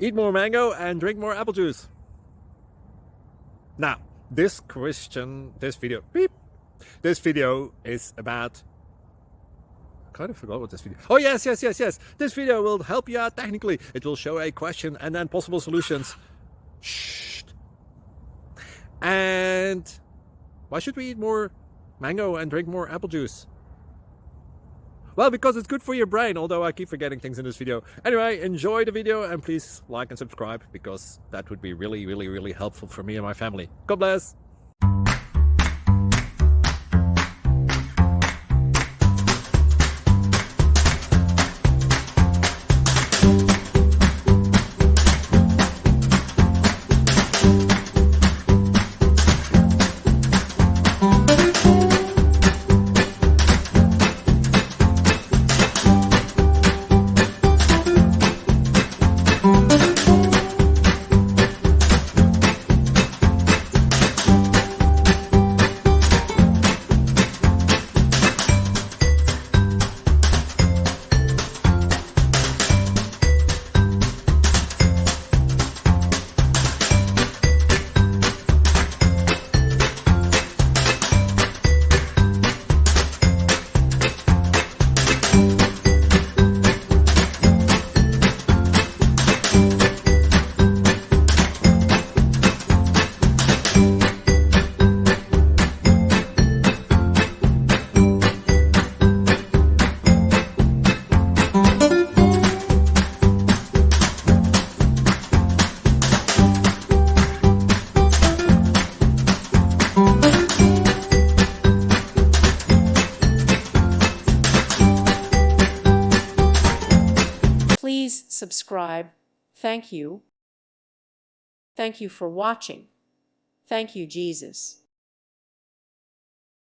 Eat more mango and drink more apple juice. Now, this video is about... I kind of forgot what this video... Oh, yes. This video will help you out technically. It will show a question and then possible solutions. Shh. And why should we eat more mango and drink more apple juice? Well, because it's good for your brain, although I keep forgetting things in this video. Anyway, enjoy the video and please like and subscribe, because that would be really helpful for me and my family. God bless! Please subscribe. Thank you. Thank you for watching. Thank you, Jesus.